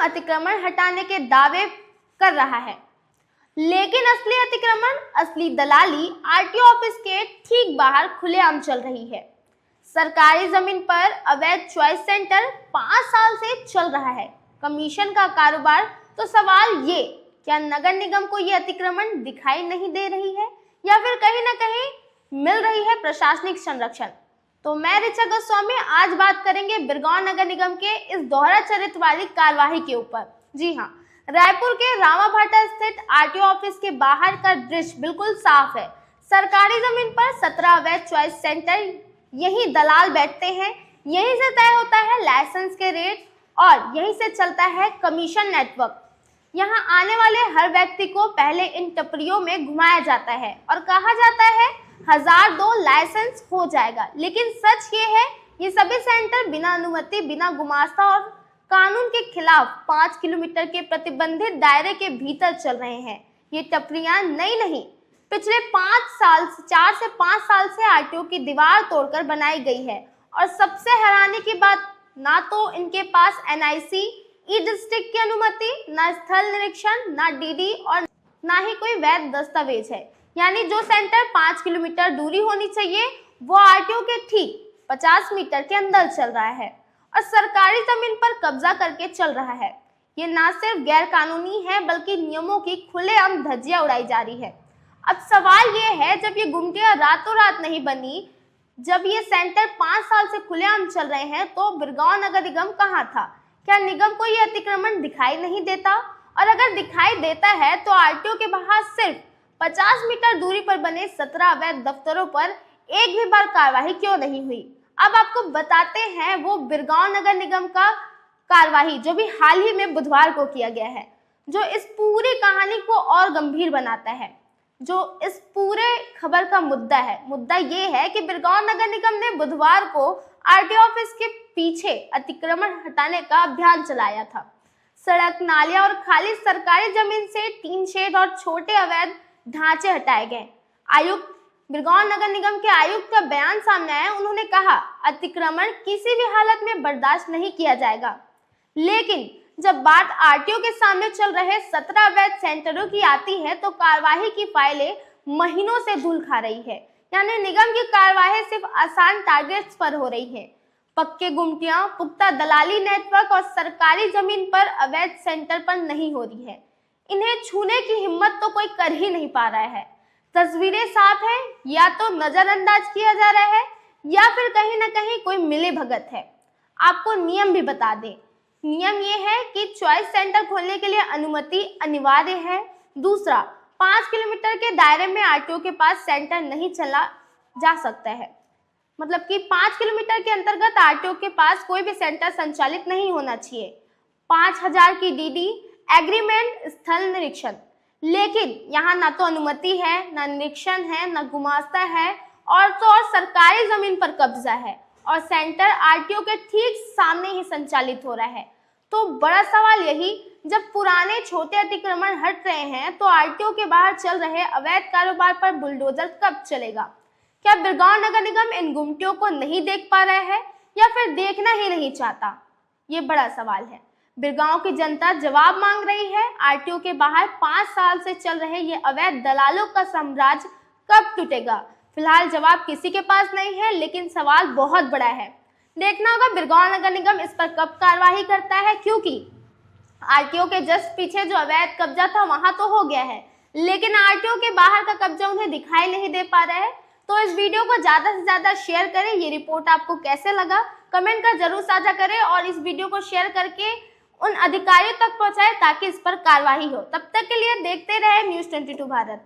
अतिक्रमण हटाने के दावे कर रहा है, लेकिन असली अतिक्रमण, असली दलाली आरटीओ ऑफिस के ठीक बाहर खुलेआम चल रही है। सरकारी जमीन पर अवैध चॉइस सेंटर 5 साल से चल रहा है, कमीशन का कारोबार। तो सवाल ये, क्या नगर निगम को ये अतिक्रमण दिखाई नहीं दे रही है या फिर कहीं ना कहीं मिल रही है प्रशासनिक संरक्षण? तो मैं ऋचा गोस्वामी आज बात करेंगे बिरगांव नगर निगम के इस दोहरा चरित्र वाली कार्यवाही के ऊपर। जी हाँ, रायपुर के रामाभाटा स्थित आरटीओ ऑफिस के बाहर का दृश्य बिल्कुल साफ है। सरकारी जमीन पर 17 अवैध चॉइस सेंटर, यही दलाल बैठते हैं, यहीं से तय होता है लाइसेंस के रेट और यहीं से चलता है कमीशन नेटवर्क। यहाँ आने वाले हर व्यक्ति को पहले इन टपरियों में घुमाया जाता है और कहा जाता है 1002 लाइसेंस हो जाएगा, लेकिन सच ये है ये सभी सेंटर बिना अनुमति, बिना गुमास्ता और कानून के खिलाफ 5 किलोमीटर के प्रतिबंधित दायरे के भीतर चल रहे हैं। ये टपरियां नई नहीं, पिछले 4 से 5 साल से आरटीओ की दीवार तोड़कर बनाई गई है। और सबसे हैरानी की बात, ना तो इनके पास एनआईसी, ई डिस्ट्रिक्ट की अनुमति, ना स्थल निरीक्षण, ना डीडी और ना ही कोई वैध दस्तावेज है। यानी जो सेंटर 5 किलोमीटर दूरी होनी चाहिए वो आरटीओ के ठीक 50 मीटर के अंदर चल रहा है और सरकारी जमीन पर कब्जा करके चल रहा है। ये ना सिर्फ गैर कानूनी है बल्कि नियमों की खुलेआम धज्जियां उड़ाई जा रही है। अब सवाल ये है, जब ये गुमटियां रातों रात नहीं बनी, जब ये सेंटर 5 साल से खुलेआम चल रहे हैं, तो बिरगांव नगर निगम कहाँ था? क्या निगम को ये अतिक्रमण दिखाई नहीं देता? और अगर दिखाई देता है तो आरटीओ के बाहर सिर्फ 50 मीटर दूरी पर बने 17 अवैध दफ्तरों पर एक भी बार कार्रवाई क्यों नहीं हुई? अब आपको बताते हैं वो बिरगांव नगर निगम का कार्रवाई जो भी हाल ही में बुधवार को किया गया है, जो इस पूरी कहानी को और गंभीर बनाता है। जो इस पूरे खबर का मुद्दा है, मुद्दा ये है कि बिरगांव नगर निगम ने बुधवार को आरटीओ ऑफिस के पीछे अतिक्रमण हटाने का अभियान चलाया था। सड़क, नालियां और खाली सरकारी जमीन से टीन शेड और छोटे अवैध ढांचे हटाए गए। आयुक्त, बिरगांव नगर निगम के आयुक्त का बयान सामने आया। उन्होंने कहा अतिक्रमण किसी भी हालत में बर्दाश्त नहीं किया जाएगा। लेकिन जब बात आरटीओ के सामने चल रहे 17 अवैध सेंटरों की आती है तो कार्यवाही की फाइलें महीनों से धूल खा रही है। यानी निगम की कार्यवाही सिर्फ आसान टारगेट्स पर हो रही है। पक्के गुमटियां, पुख्ता दलाली नेटवर्क और सरकारी जमीन पर अवैध सेंटर पर नहीं हो रही है। इन्हें छूने की हिम्मत तो कोई कर ही नहीं पा रहा है। तस्वीरें साफ है, या तो नजरअंदाज किया जा रहा है या फिर कहीं ना कहीं कोई मिली भगत है। आपको नियम भी बता दें, नियम ये है कि चॉइस सेंटर खोलने के लिए अनुमति अनिवार्य है। दूसरा, 5 किलोमीटर के दायरे में आरटीओ के पास सेंटर नहीं चला जा सकता है। मतलब कि 5 किलोमीटर के अंतर्गत आरटीओ के पास कोई भी सेंटर संचालित नहीं होना चाहिए। 5000 की डीडी, एग्रीमेंट, स्थल निरीक्षण। लेकिन यहाँ ना तो अनुमति है, ना निरीक्षण है, ना गुमास्ता है और तो और सरकारी जमीन पर कब्जा है और सेंटर आरटीओ के ठीक सामने ही संचालित हो रहा है। तो बड़ा सवाल यही, जब पुराने छोटे अतिक्रमण हट रहे हैं तो आरटीओ के बाहर चल रहे अवैध कारोबार पर बुलडोजर कब चलेगा? क्या बिरगांव नगर निगम इन गुमटियों को नहीं देख पा रहा है या फिर देखना ही नहीं चाहता? ये बड़ा सवाल है। बिरगांव की जनता जवाब मांग रही है। आरटीओ के बाहर 5 साल से चल रहे ये अवैध दलालों का साम्राज्य कब टूटेगा? फिलहाल जवाब किसी के पास नहीं है, लेकिन सवाल बहुत बड़ा है। देखना होगा बिरगांव नगर निगम इस पर कब कार्रवाई करता है, क्योंकि आरटीओ के जस्ट पीछे जो अवैध कब्जा था वहां तो हो गया है, लेकिन आरटीओ के बाहर का कब्जा उन्हें दिखाई नहीं दे पा रहा है। तो इस वीडियो को ज्यादा से ज्यादा शेयर करें। ये रिपोर्ट आपको कैसे लगा कमेंट कर जरूर साझा करें और इस वीडियो को शेयर करके उन अधिकारियों तक पहुंचाएं ताकि इस पर कार्रवाई हो। तब तक के लिए देखते रहे न्यूज़ 22 भारत।